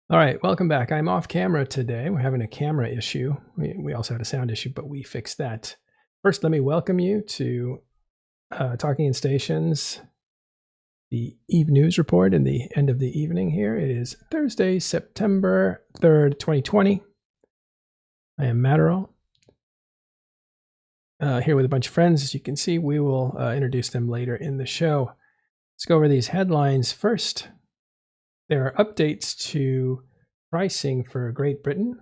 All right, welcome back. I'm off camera today. We're having a camera issue. We also had a sound issue, but we fixed that. First, let me welcome you to Talking in Stations, the EVE News Report in the end of the evening here. It is Thursday, September 3rd, 2020. I am Matterall. Here with a bunch of friends. As you can see, we will introduce them later in the show. Let's go over these headlines first. There are updates to pricing for Great Britain.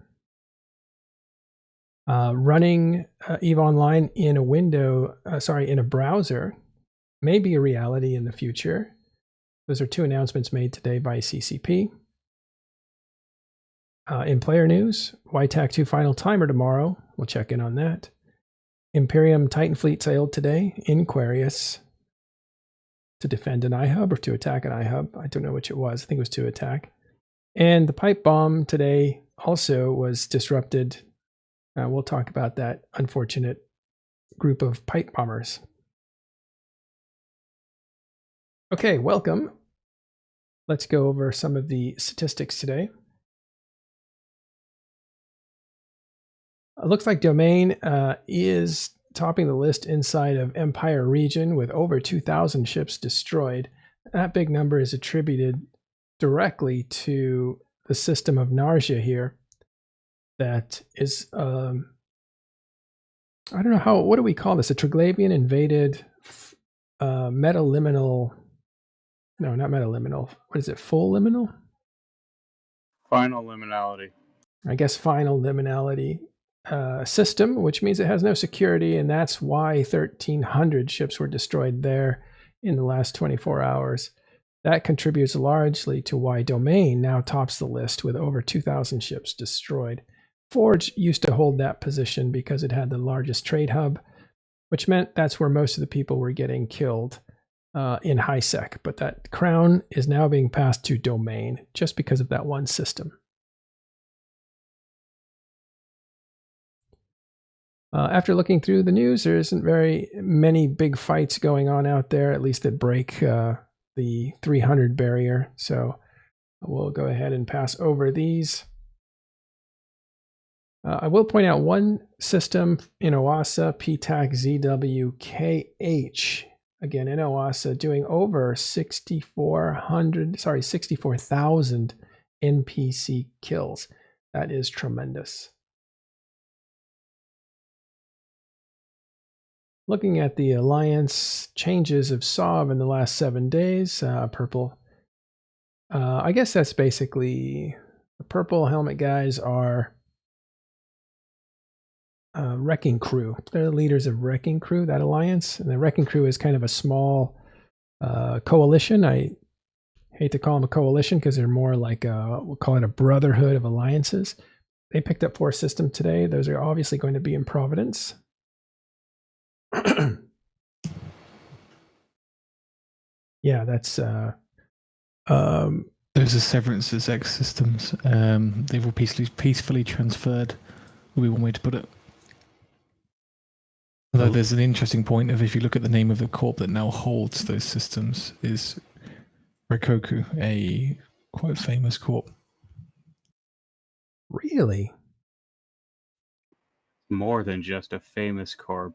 Running EVE Online in a window, in a browser may be a reality in the future. Those are two announcements made today by CCP. In player news, YTAC 2 final timer tomorrow. We'll check in on that. Imperium Titan fleet sailed today in Aquarius to defend an iHub or to attack an iHub. I don't know which it was. I think it was to attack. And the pipe bomb today also was disrupted. We'll talk about that unfortunate group of pipe bombers. Okay, welcome. Let's go over some of the statistics today. It looks like Domain is topping the list inside of Empire region with over 2,000 ships destroyed. That big number is attributed directly to the system of Narja here. That is, I don't know how, what do we call this? A Triglavian invaded metaliminal, no, not metaliminal. What is it? Full liminal? Final liminality. I guess final liminality system, which means it has no security, and that's why 1,300 ships were destroyed there in the last 24 hours. That contributes largely to why Domain now tops the list with over 2,000 ships destroyed. Forge used to hold that position because it had the largest trade hub, which meant that's where most of the people were getting killed in HiSec. But that crown is now being passed to Domain just because of that one system. After looking through the news, there isn't very many big fights going on out there, at least that break the 300 barrier. So we'll go ahead and pass over these. I will point out one system in OASA, PTAC ZWKH. Again, in OASA, doing over 64,000 NPC kills. That is tremendous. Looking at the Alliance changes of SOV in the last 7 days, purple. I guess that's basically the purple helmet guys are Wrecking Crew. They're the leaders of Wrecking Crew, that alliance. And the Wrecking Crew is kind of a small coalition. I hate to call them a coalition because they're more like we'll call it a brotherhood of alliances. They picked up 4 systems today. Those are obviously going to be in Providence. Yeah, that's those are Severance's X systems. They were peacefully transferred, would be one way to put it. Although there's an interesting point of, if you look at the name of the corp that now holds those systems, is Rikoku, a quite famous corp. Really? More than just a famous corp.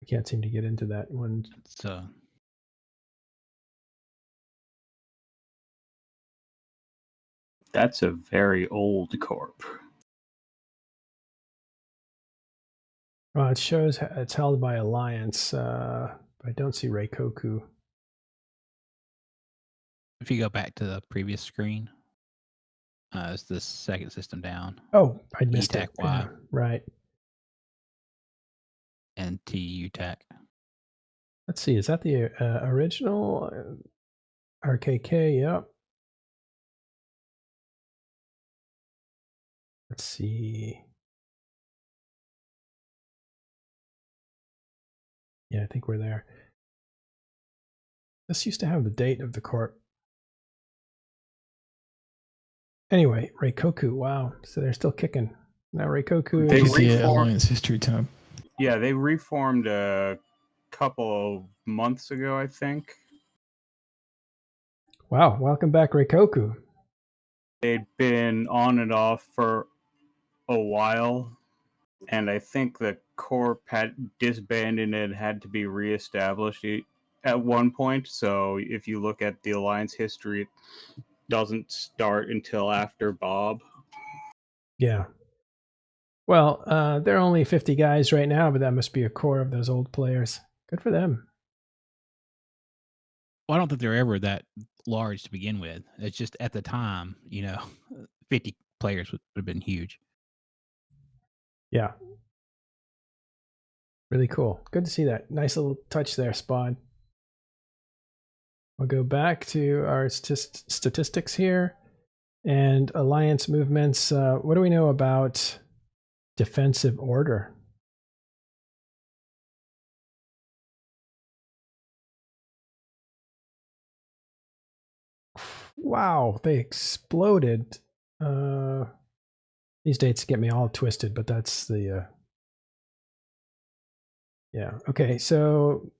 I can't seem to get into that one. That's a very old corp. Well, it shows it's held by Alliance. I don't see Rikoku. If you go back to the previous screen, it's the second system down. Oh, I missed ETAC it. Y. Yeah, right. And TUTAC. Let's see. Is that the original RKK? Yep. Let's see. Yeah, I think we're there. This used to have the date of the corp. Anyway, Rikoku. Wow. So they're still kicking. Now Rikoku is the Alliance History tab. Yeah, they reformed a couple of months ago, I think. Wow, welcome back, Rikoku. they'd been on and off for a while, and I think the corp had disbanded and had to be reestablished at one point. So if you look at the Alliance history, it doesn't start until after Bob. Yeah. Well, there are only 50 guys right now, but that must be a core of those old players. Good for them. Well, I don't think they're ever that large to begin with. It's just at the time, 50 players would have been huge. Yeah. Really cool. Good to see that. Nice little touch there, Spawn. We'll go back to our statistics here. And alliance movements. What do we know about defensive order? Wow, they exploded. These dates get me all twisted, but that's the... yeah, okay, so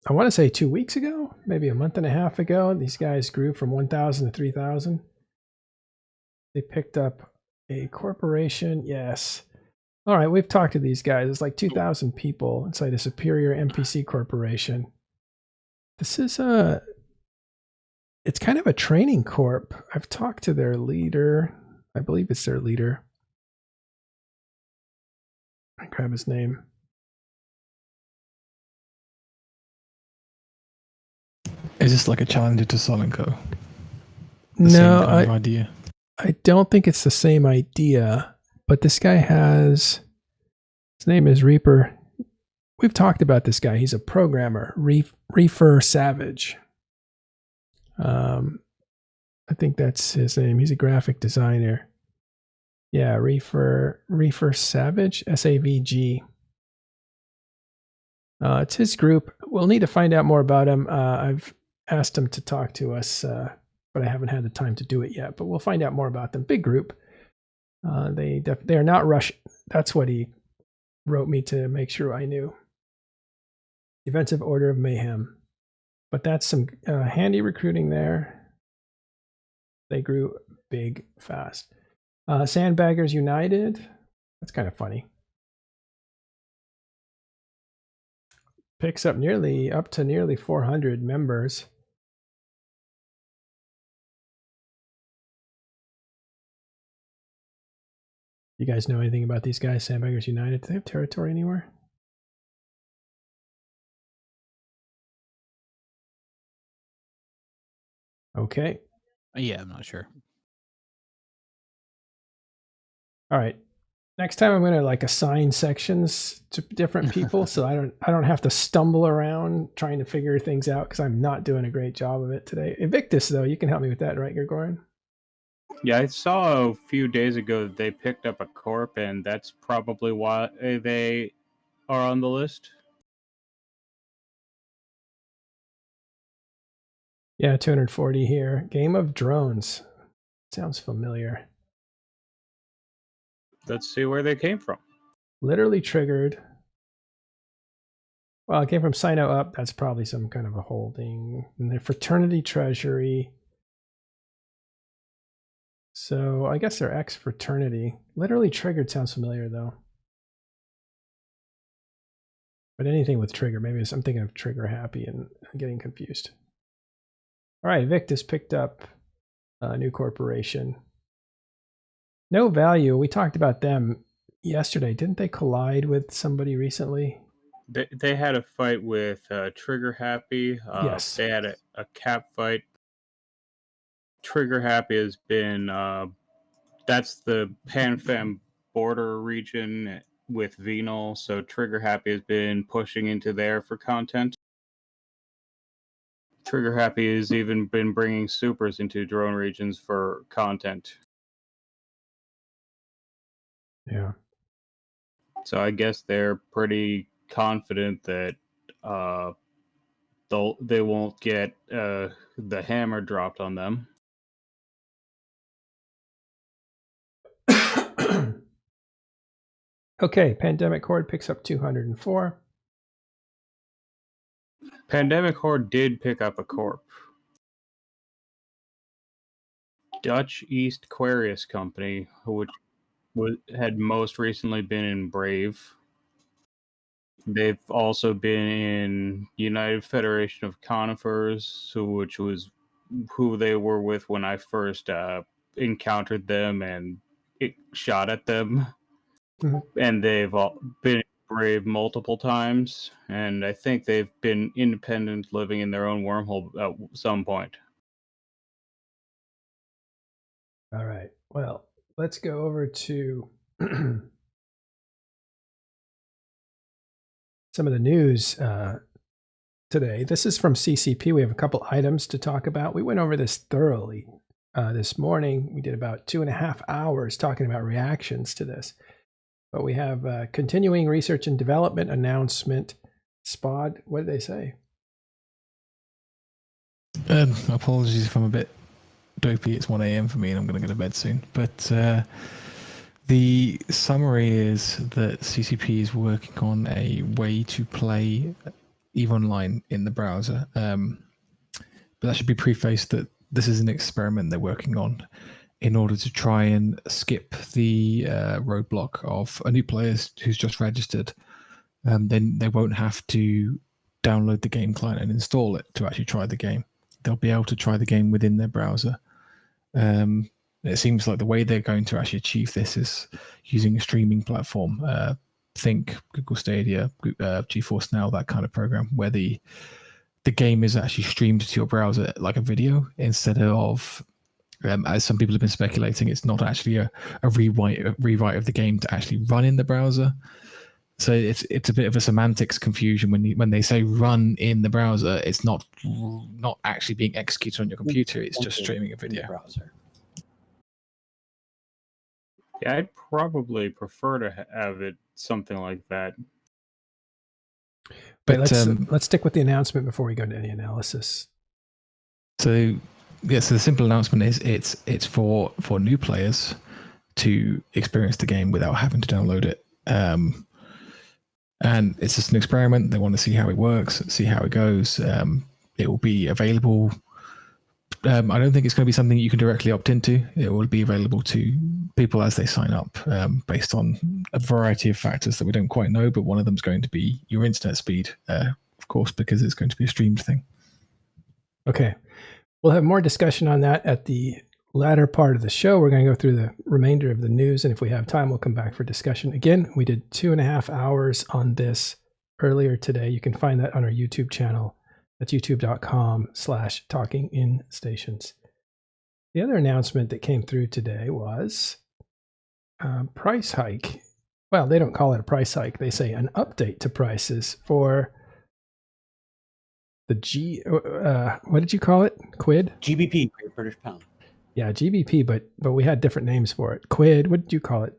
I want to say 2 weeks ago, maybe a month and a half ago, these guys grew from 1,000 to 3,000. They picked up a corporation, yes. All right, we've talked to these guys. It's like 2,000 people inside a superior NPC corporation. This is it's kind of a training corp. I've talked to their leader. I believe it's their leader. I grab his name. Is this like a challenger to Solenko? No, same kind of idea. I don't think it's the same idea, but this guy has, his name is Reaper. We've talked about this guy. He's a programmer, Reefer Savage. I think that's his name. He's a graphic designer. Yeah, Reefer Savage, SAVG. It's his group. We'll need to find out more about him. I've asked him to talk to us, but I haven't had the time to do it yet. But we'll find out more about them. Big group. They are not Russian. That's what he wrote me to make sure I knew. Defensive Order of Mayhem. But that's some handy recruiting there. They grew big fast. Sandbaggers United. That's kind of funny. Picks up up to nearly 400 members. You guys know anything about these guys, Sandbaggers United? Do they have territory anywhere? Okay. Yeah, I'm not sure. All right. Next time I'm going to like assign sections to different people so I don't have to stumble around trying to figure things out because I'm not doing a great job of it today. Invictus, though, you can help me with that, right, Gregorian? Yeah, I saw a few days ago that they picked up a corp, and that's probably why they are on the list. Yeah, 240 here. Game of Drones. Sounds familiar. Let's see where they came from. Literally triggered. Well, it came from Sino Up. That's probably some kind of a holding. And the Fraternity Treasury. So I guess they're ex-fraternity. Literally triggered sounds familiar, though. But anything with trigger. Maybe I'm thinking of trigger happy and I'm getting confused. All right, Invictus picked up a new corporation. No value. We talked about them yesterday. Didn't they collide with somebody recently? They had a fight with Trigger Happy. Yes. They had a cap fight. Trigger Happy has been, that's the PanFam border region with Venal, so Trigger Happy has been pushing into there for content. Trigger Happy has even been bringing supers into drone regions for content. Yeah. So I guess they're pretty confident that they won't get the hammer dropped on them. Okay, Pandemic Horde picks up 204. Pandemic Horde did pick up a corp. Dutch East Aquarius Company, which had most recently been in Brave. They've also been in United Federation of Conifers, which was who they were with when I first encountered them and shot at them. Mhm. And they've all been Brave multiple times, and I think they've been independent, living in their own wormhole at some point. All right. Well, let's go over to some of the news today. This is from CCP. We have a couple items to talk about. We went over this thoroughly this morning. We did about 2.5 hours talking about reactions to this. But we have continuing research and development announcement. SPOD, what did they say? Apologies if I'm a bit dopey. It's 1 a.m. for me and I'm going to go to bed soon. But the summary is that CCP is working on a way to play EVE Online in the browser. But that should be prefaced that this is an experiment they're working on in order to try and skip the roadblock of a new player who's just registered. Then they won't have to download the game client and install it to actually try the game. They'll be able to try the game within their browser. It seems like the way they're going to actually achieve this is using a streaming platform. Think Google Stadia, GeForce Now, that kind of program, where the game is actually streamed to your browser like a video instead of, as some people have been speculating, it's not actually a rewrite of the game to actually run in the browser. So it's a bit of a semantics confusion when they say run in the browser. It's not actually being executed on your computer. It's just streaming a video. Browser. Yeah, I'd probably prefer to have it something like that. But let's stick with the announcement before we go into any analysis. So the simple announcement is it's for new players to experience the game without having to download it. And it's just an experiment. They want to see how it works, see how it goes. It will be available. I don't think it's going to be something you can directly opt into. It will be available to people as they sign up, based on a variety of factors that we don't quite know. But one of them is going to be your internet speed, of course, because it's going to be a streamed thing. Okay. We'll have more discussion on that at the latter part of the show. We're going to go through the remainder of the news, and if we have time, we'll come back for discussion. Again, we did 2.5 hours on this earlier today. You can find that on our YouTube channel. That's youtube.com/talkinginstations. The other announcement that came through today was price hike. Well, they don't call it a price hike. They say an update to prices for the what did you call it? Quid? GBP, Great British Pound. Yeah, GBP, but we had different names for it. Quid, what did you call it?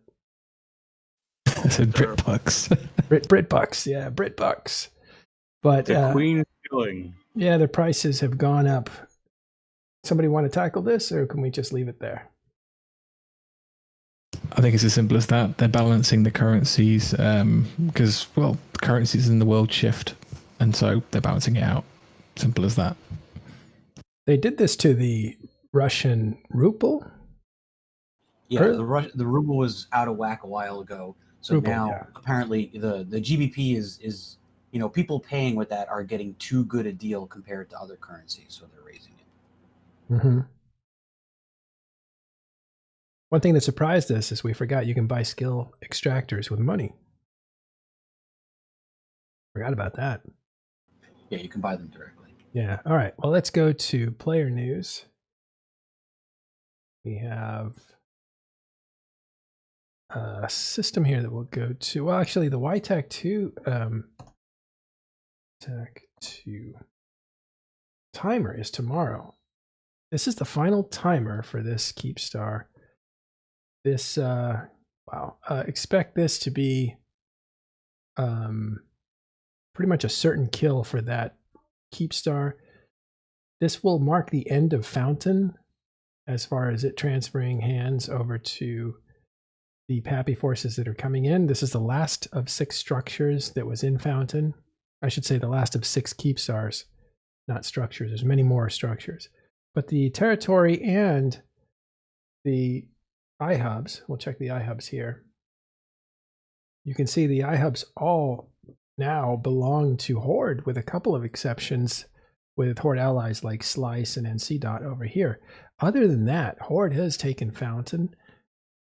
I said Britbucks. Britbucks, yeah, Britbucks. But the Queen shilling. Yeah, the prices have gone up. Somebody want to tackle this, or can we just leave it there? I think it's as simple as that. They're balancing the currencies because, well, the currencies in the world shift, and so they're balancing it out. Simple as that. They did this to the Russian ruble. Yeah, the ruble was out of whack a while ago. So ruble, now apparently the GBP is people paying with that are getting too good a deal compared to other currencies, so they're raising it. Mm-hmm. One thing that surprised us is we forgot you can buy skill extractors with money. Forgot about that. Yeah, you can buy them directly. Yeah. All right. Well, let's go to player news. We have a system here that we'll go to. Well, actually, the YTAC 2 timer is tomorrow. This is the final timer for this keepstar. This expect this to be pretty much a certain kill for that keepstar. This will mark the end of Fountain as far as it transferring hands over to the Pappy forces that are coming in. This is the last of 6 structures that was in Fountain. I should say the last of 6 keepstars, not structures. There's many more structures. But the territory and the iHubs, we'll check the iHubs here. You can see the iHubs all now belong to Horde, with a couple of exceptions with Horde allies like Slice and NC. Over here. Other than that, Horde has taken Fountain.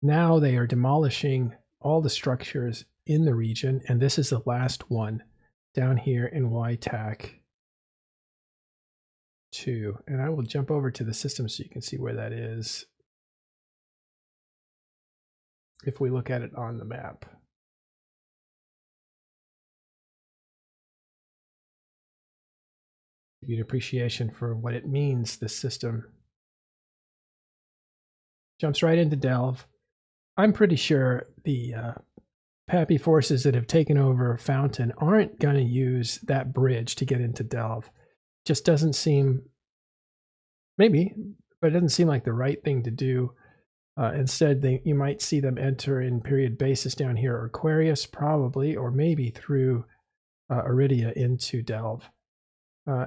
Now they are demolishing all the structures in the region, and this is the last one down here in YTAC 2. And I will jump over to the system so you can see where that is if we look at it on the map. Give you an appreciation for what it means, this system. Jumps right into Delve. I'm pretty sure the Pappy forces that have taken over Fountain aren't going to use that bridge to get into Delve. Just doesn't seem, maybe, but it doesn't seem like the right thing to do. Instead, you might see them enter in period basis down here, or Aquarius probably, or maybe through Iridia into Delve.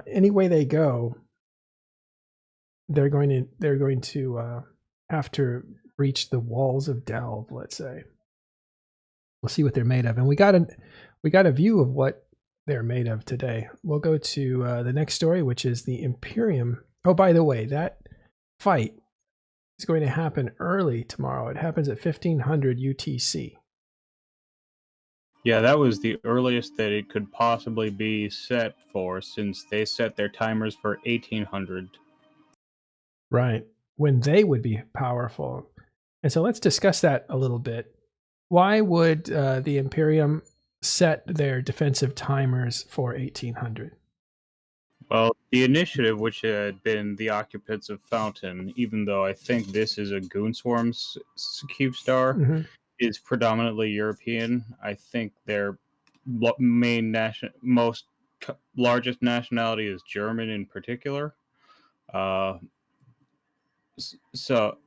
Any way they go, they're going to have to reach the walls of Delve, let's say. We'll see what they're made of, and we got a view of what they're made of today. We'll go to the next story, which is the Imperium. Oh, by the way, that fight is going to happen early tomorrow. It happens at 1500 UTC. Yeah, that was the earliest that it could possibly be set for, since they set their timers for 1800. Right, when they would be powerful. And so let's discuss that a little bit. Why would the Imperium set their defensive timers for 1800? Well, the Initiative, which had been the occupants of Fountain, even though I think this is a Goonswarm's keepstar, is predominantly European. I think their main largest nationality is German in particular. So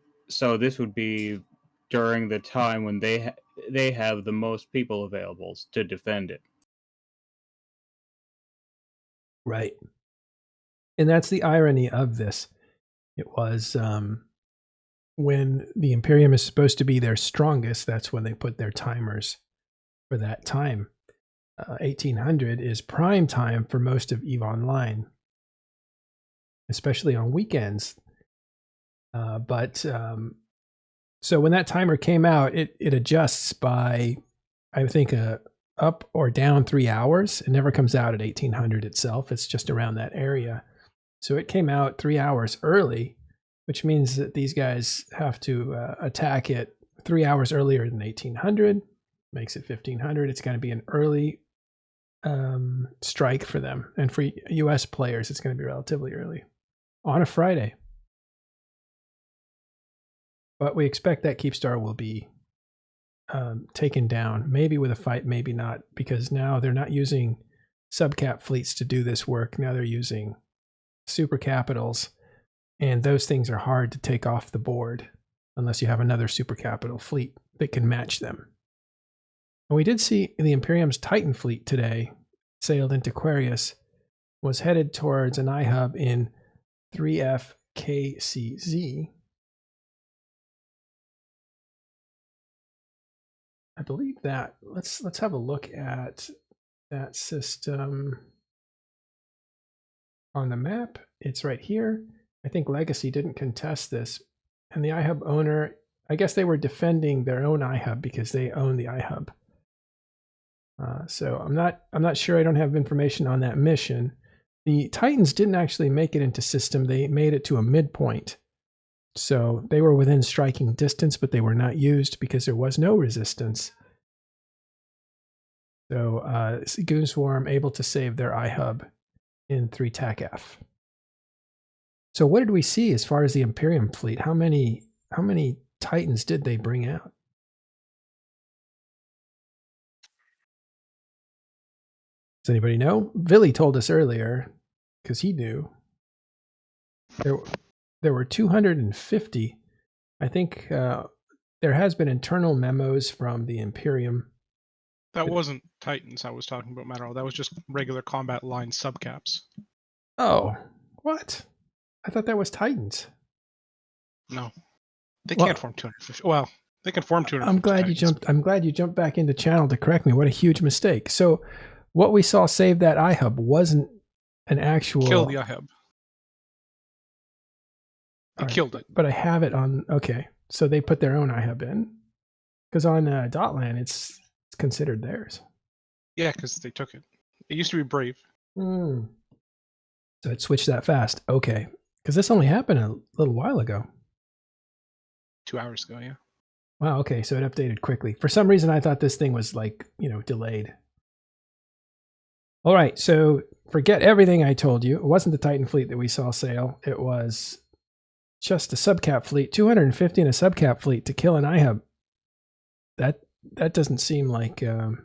this would be during the time when they have the most people available to defend it. Right. And that's the irony of this. It was when the Imperium is supposed to be their strongest, that's when they put their timers for that time. 1800 is prime time for most of EVE Online, especially on weekends. So when that timer came out, it adjusts by, I think, up or down 3 hours. It never comes out at 1800 itself. It's just around that area. So it came out 3 hours early, which means that these guys have to attack it 3 hours earlier than 1800. Makes it 1500. It's going to be an early strike for them. And for US players, it's going to be relatively early on a Friday. But we expect that keepstar will be taken down, maybe with a fight, maybe not, because now they're not using subcap fleets to do this work. Now they're using super capitals, and those things are hard to take off the board unless you have another super capital fleet that can match them. And we did see the Imperium's Titan fleet today sailed into Aquarius, was headed towards an iHub in 3FKCZ. I believe that. Let's have a look at that system on the map. It's right here. I think Legacy didn't contest this, and the iHub owner, I guess they were defending their own iHub because they own the iHub. So I'm not sure. I don't have information on that mission. The Titans didn't actually make it into system. They made it to a midpoint. So they were within striking distance, but they were not used because there was no resistance. So Goonswarm able to save their iHub in 3TAC-F. So what did we see as far as the Imperium fleet? How many Titans did they bring out? Does anybody know? Billy told us earlier, because he knew. There were 250. I think there has been internal memos from the Imperium. That wasn't Titans I was talking about, Matterall. That was just regular combat line subcaps. Oh, what? I thought that was Titans. No. They can't form 250. Well, they can form 250. I'm glad you jumped back into channel to correct me. What a huge mistake. So what we saw save that iHub wasn't an actual kill the iHub. They killed it. But I have it on. Okay, so they put their own iHub in, because on Dotlan it's considered theirs. Yeah, because they took it. It used to be Brave. So it switched that fast. Okay, because this only happened a little while ago. 2 hours ago, yeah. Wow. Okay, so it updated quickly. For some reason, I thought this thing was like delayed. All right, so forget everything I told you. It wasn't the Titan fleet that we saw sail. It was just a subcap fleet. 250 in a subcap fleet to kill an iHub. That doesn't seem like. Well,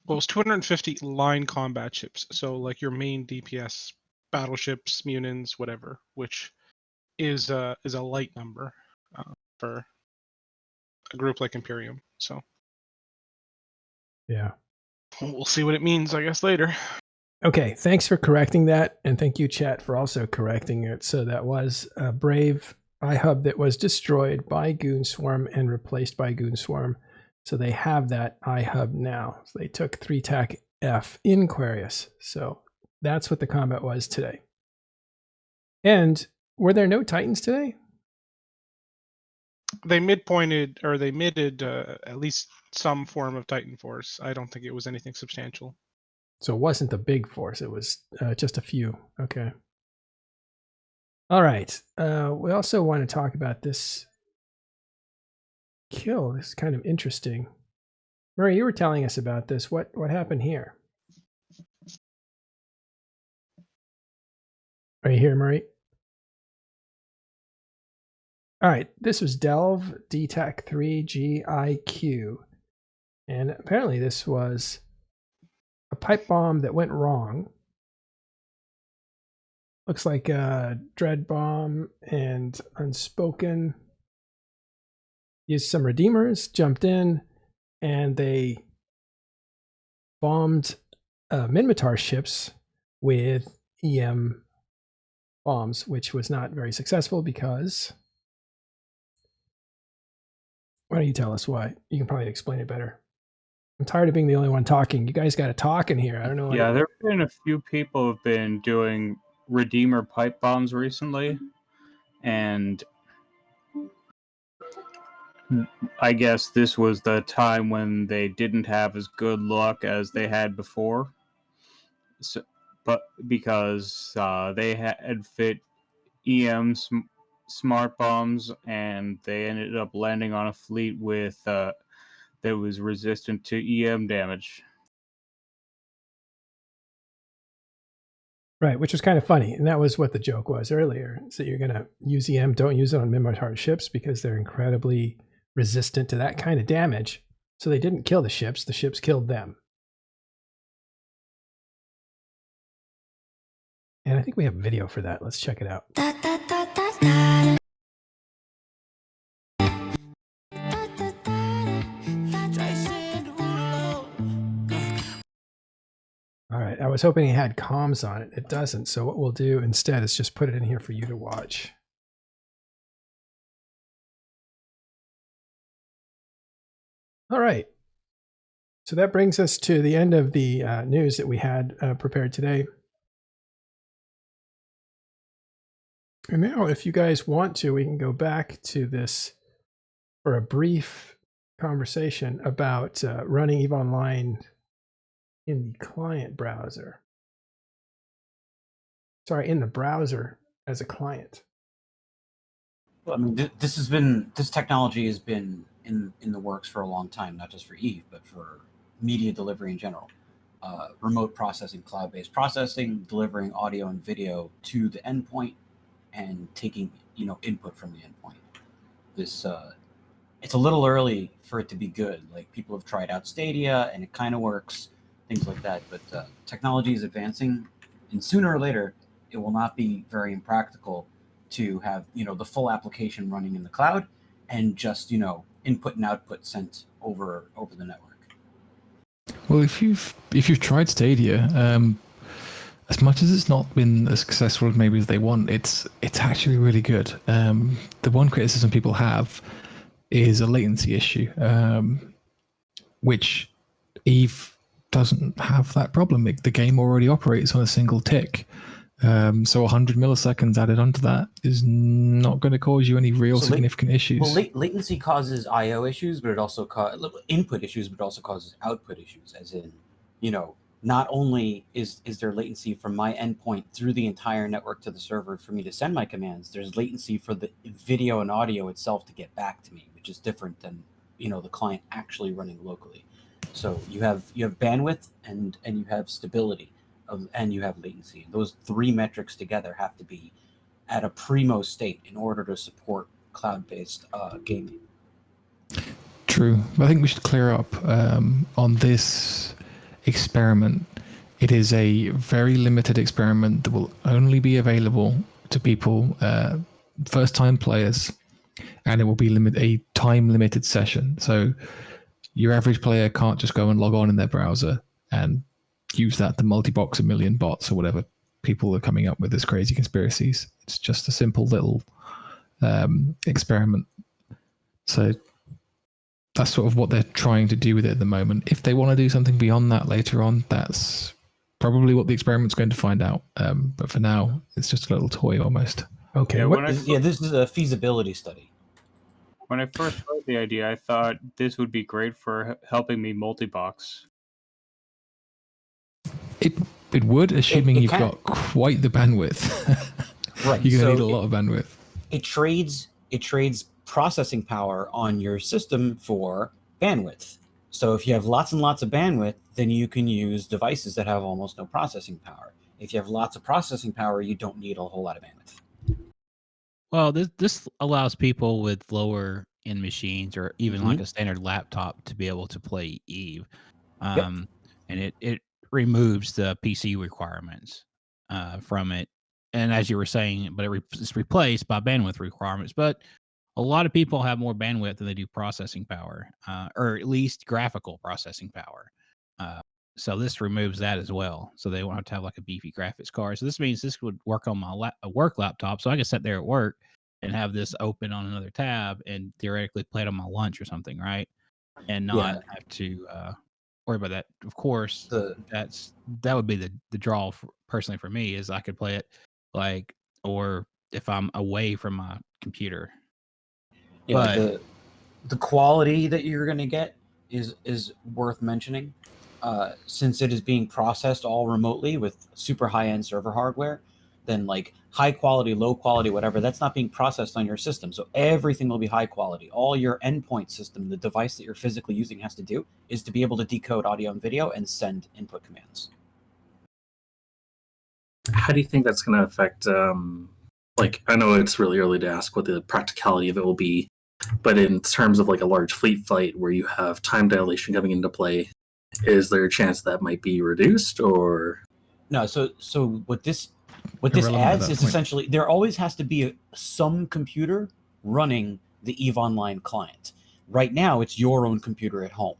it was 250 line combat ships. So like your main DPS battleships, Munins, whatever, which is a light number for a group like Imperium. So yeah. We'll see what it means, I guess, later. Okay, thanks for correcting that, and thank you, chat, for also correcting it. So that was a Brave iHub that was destroyed by Goon Swarm and replaced by Goon Swarm. So they have that iHub now. So they took 3 TAC F in Aquarius. So that's what the combat was today. And were there no Titans today? They midpointed, or they midded at least some form of Titan force. I don't think it was anything substantial. So it wasn't the big force. It was just a few. Okay. All right. We also want to talk about this kill. This is kind of interesting. Murray, you were telling us about this. What happened here? Are you here, Murray? All right. This was Delve DTAC 3 GIQ. And apparently this was a pipe bomb that went wrong. Looks like a Dread Bomb and Unspoken used some Redeemers, jumped in, and they bombed Minmatar ships with EM bombs, which was not very successful because... Why don't you tell us why? You can probably explain it better. I'm tired of being the only one talking. You guys got to talk in here. I don't know. Yeah, there have been a few people who have been doing Redeemer pipe bombs recently, and I guess this was the time when they didn't have as good luck as they had before. So, but because they had fit EM smart bombs, and they ended up landing on a fleet with that was resistant to EM damage. Right, which was kind of funny, and that was what the joke was earlier. So you're going to use EM, don't use it on Minmatar ships because they're incredibly resistant to that kind of damage. So they didn't kill the ships killed them. And I think we have video for that. Let's check it out. All right, I was hoping it had comms on it. It doesn't, so what we'll do instead is just put it in here for you to watch. All right, so that brings us to the end of the news that we had prepared today. And now, if you guys want to, we can go back to this for a brief conversation about running EVE Online in the client browser. Sorry, in the browser as a client. Well, I mean, this technology has been in the works for a long time, not just for EVE, but for media delivery in general. Remote processing, cloud-based processing, delivering audio and video to the endpoint, and taking input from the endpoint. This it's a little early for it to be good. Like, people have tried out Stadia and it kind of works, things like that. But technology is advancing, and sooner or later, it will not be very impractical to have the full application running in the cloud and just input and output sent over the network. Well, if you've tried Stadia, as much as it's not been as successful as maybe as they want, it's actually really good. The one criticism people have is a latency issue, which EVE doesn't have that problem. The game already operates on a single tick. So 100 milliseconds added onto that is not going to cause you any real significant issues. Well, latency causes I/O issues, but it also causes input issues, but it also causes output issues. As in, not only is there latency from my endpoint through the entire network to the server for me to send my commands, there's latency for the video and audio itself to get back to me, which is different than the client actually running locally. So you have bandwidth and you have stability. And you have latency. Those three metrics together have to be at a primo state in order to support cloud-based gaming. True. I think we should clear up on this experiment. It is a very limited experiment that will only be available to people, first-time players, and it will be a time-limited session. So your average player can't just go and log on in their browser and use that to multi-box a million bots or whatever people are coming up with as crazy conspiracies. It's just a simple little experiment. So that's sort of what they're trying to do with it at the moment. If they want to do something beyond that later on, that's probably what the experiment's going to find out. But for now, it's just a little toy almost. Okay. This is a feasibility study. When I first heard the idea, I thought this would be great for helping me multi-box. It would, assuming you've got quite the bandwidth. Right. You're going to need a lot of bandwidth. It trades processing power on your system for bandwidth. So if you have lots and lots of bandwidth, then you can use devices that have almost no processing power. If you have lots of processing power, you don't need a whole lot of bandwidth. Well, this allows people with lower end machines or even like a standard laptop to be able to play EVE. And it removes the PC requirements from it. And as you were saying, but it's replaced by bandwidth requirements. But a lot of people have more bandwidth than they do processing power, or at least graphical processing power. So this removes that as well. So they won't have to have like a beefy graphics card. So this means this would work on my work laptop. So I can sit there at work and have this open on another tab and theoretically play it on my lunch or something, right? And not have to worry about that. Of course, that would be the draw personally for me, is I could play it or if I'm away from my computer. Yeah, but the quality that you're going to get is worth mentioning, since it is being processed all remotely with super high-end server hardware. Then like high quality, low quality, whatever, that's not being processed on your system. So everything will be high quality. All your endpoint system, the device that you're physically using, has to do is to be able to decode audio and video and send input commands. How do you think that's going to affect, I know it's really early to ask what the practicality of it will be, but in terms of like a large fleet flight where you have time dilation coming into play, is there a chance that might be reduced or? No, so what this adds is essentially there always has to be some computer running the EVE Online client. Right now, it's your own computer at home.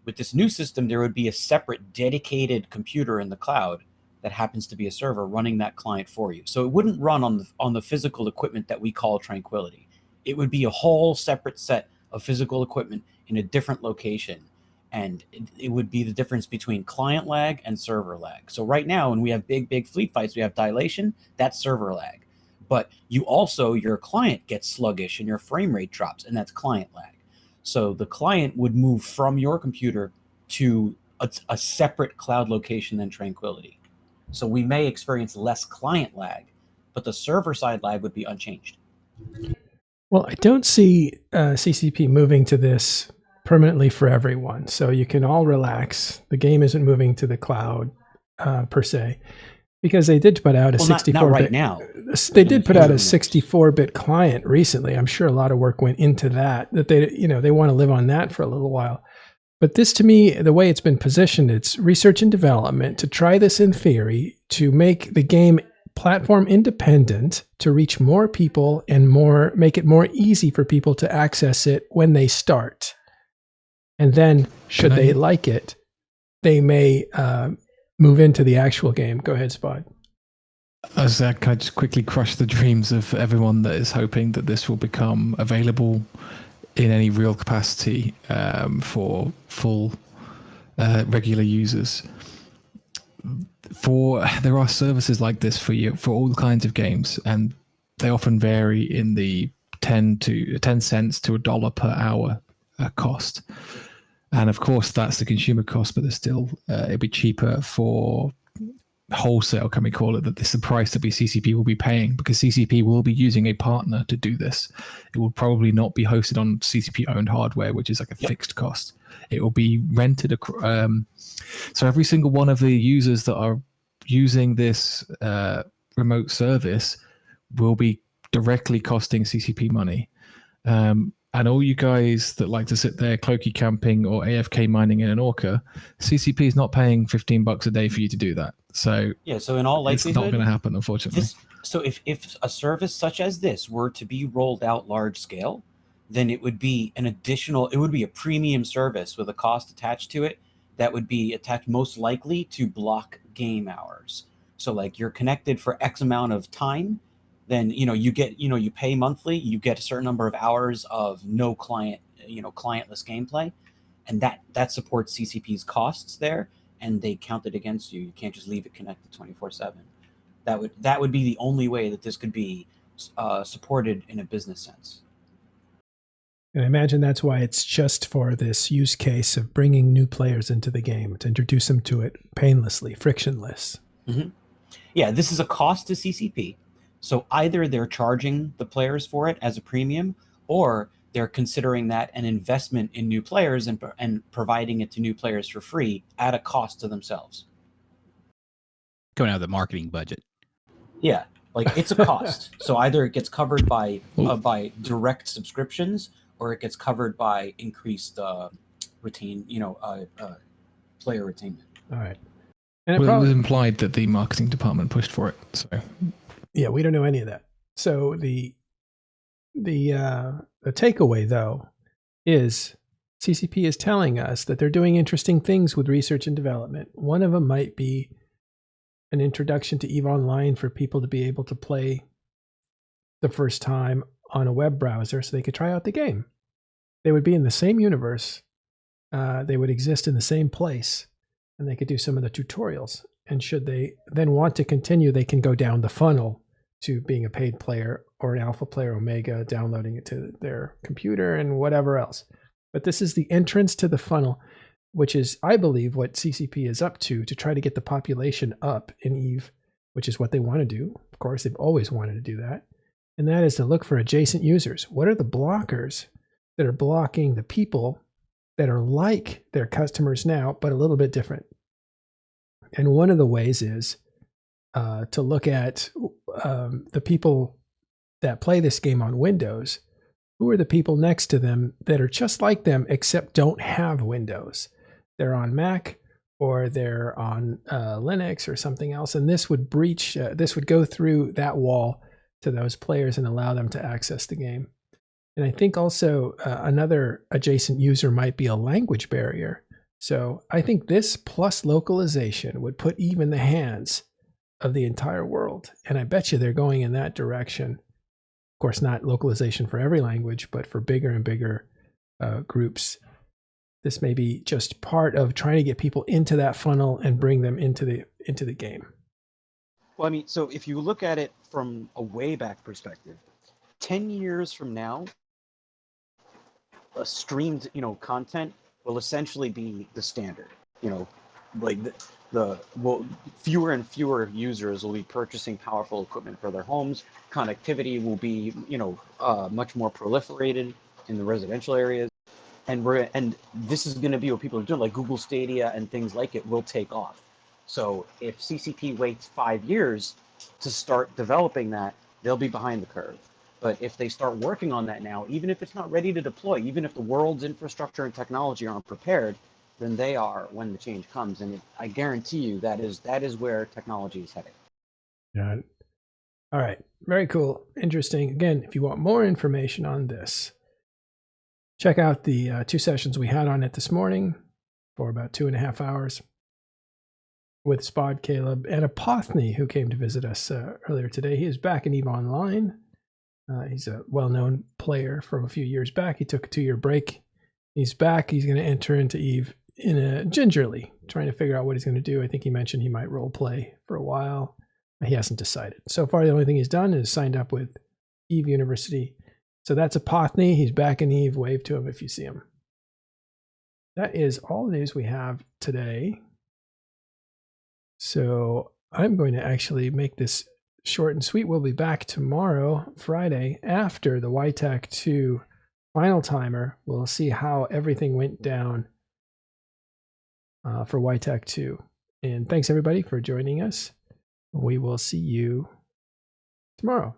With this new system, there would be a separate dedicated computer in the cloud that happens to be a server running that client for you. So it wouldn't run on the physical equipment that we call Tranquility. It would be a whole separate set of physical equipment in a different location. And it would be the difference between client lag and server lag. So right now, when we have big fleet fights, we have dilation, that's server lag. But your client gets sluggish and your frame rate drops, and that's client lag. So the client would move from your computer to a separate cloud location than Tranquility. So we may experience less client lag, but the server side lag would be unchanged. Well, I don't see CCP moving to this permanently for everyone. So you can all relax. The game isn't moving to the cloud per se, because they did put out a 64-bit. Not right now. They did put out a 64-bit client recently. I'm sure a lot of work went into that they want to live on that for a little while. But this, to me, the way it's been positioned, it's research and development to try this in theory to make the game platform independent, to reach more people and make it more easy for people to access it when they start. And then, should they like it, they may move into the actual game. Go ahead, Spot. As I can I just quickly crush the dreams of everyone that is hoping that this will become available in any real capacity for full regular users. There are services like this for you for all kinds of games, and they often vary in the 10 cents to $1 per hour cost. And of course, that's the consumer cost, but there's still it'd be cheaper for wholesale, can we call it, that this is the price that CCP will be paying, because CCP will be using a partner to do this. It will probably not be hosted on CCP owned hardware, which is like a fixed cost. It will be rented. So every single one of the users that are using this remote service will be directly costing CCP money. And all you guys that like to sit there cloaky camping or AFK mining in an orca, CCP is not paying $15 a day for you to do that. So yeah, so in all likelihood, it's not going to happen, unfortunately. So if a service such as this were to be rolled out large scale, then it would be a premium service with a cost attached to it that would be attached most likely to block game hours. So like you're connected for X amount of time, then you get you pay monthly, you get a certain number of hours of no client, clientless gameplay, and that supports CCP's costs there, and they count it against you. You can't just leave it connected 24/7. That would be the only way that this could be supported in a business sense. And I imagine that's why it's just for this use case of bringing new players into the game, to introduce them to it painlessly, frictionless. Mm-hmm. Yeah, this is a cost to CCP. So either they're charging the players for it as a premium, or they're considering that an investment in new players and providing it to new players for free at a cost to themselves. Going out of the marketing budget. Yeah, like it's a cost. So either it gets covered by direct subscriptions, or it gets covered by increased player retainment. All right. And it was implied that the marketing department pushed for it. So yeah, we don't know any of that. So the takeaway though is CCP is telling us that they're doing interesting things with research and development. One of them might be an introduction to EVE Online for people to be able to play the first time on a web browser so they could try out the game. They would be in the same universe. They would exist in the same place, and they could do some of the tutorials. And should they then want to continue, they can go down the funnel to being a paid player or an alpha player, Omega, downloading it to their computer and whatever else. But this is the entrance to the funnel, which is, I believe, what CCP is up to try to get the population up in EVE, which is what they want to do. Of course, they've always wanted to do that. And that is to look for adjacent users. What are the blockers that are blocking the people that are like their customers now, but a little bit different? And one of the ways is to look at the people that play this game on Windows. Who are the people next to them that are just like them, except don't have Windows? They're on Mac, or they're on Linux or something else. And this would this would go through that wall to those players and allow them to access the game. And I think also another adjacent user might be a language barrier. So I think this plus localization would put EVE in the hands of the entire world. And I bet you they're going in that direction. Of course, not localization for every language, but for bigger and bigger groups. This may be just part of trying to get people into that funnel and bring them into the game. Well, I mean, so if you look at it from a way back perspective, 10 years from now, a streamed, content will essentially be the standard. Like fewer and fewer users will be purchasing powerful equipment for their homes. Connectivity will be, much more proliferated in the residential areas. And this is going to be what people are doing, like Google Stadia and things like it will take off. So if CCP waits 5 years to start developing that, they'll be behind the curve. But if they start working on that now, even if it's not ready to deploy, even if the world's infrastructure and technology aren't prepared, then they are when the change comes. And I guarantee you that is where technology is heading. Yeah. All right. Very cool. Interesting. Again, if you want more information on this, check out the 2 sessions we had on it this morning for about 2.5 hours. with Spod Caleb and Apothny, who came to visit us earlier today. He is back in EVE Online. He's a well-known player from a few years back. He took a 2-year break. He's back. He's going to enter into EVE in a gingerly, trying to figure out what he's going to do. I think he mentioned he might role play for a while. He hasn't decided. So far, the only thing he's done is signed up with EVE University. So that's Apothny. He's back in EVE. Wave to him if you see him. That is all the news we have today. So I'm going to actually make this short and sweet. We'll be back tomorrow, Friday, after the YTAC 2 final timer. We'll see how everything went down for YTAC 2. And thanks everybody for joining us. We will see you tomorrow.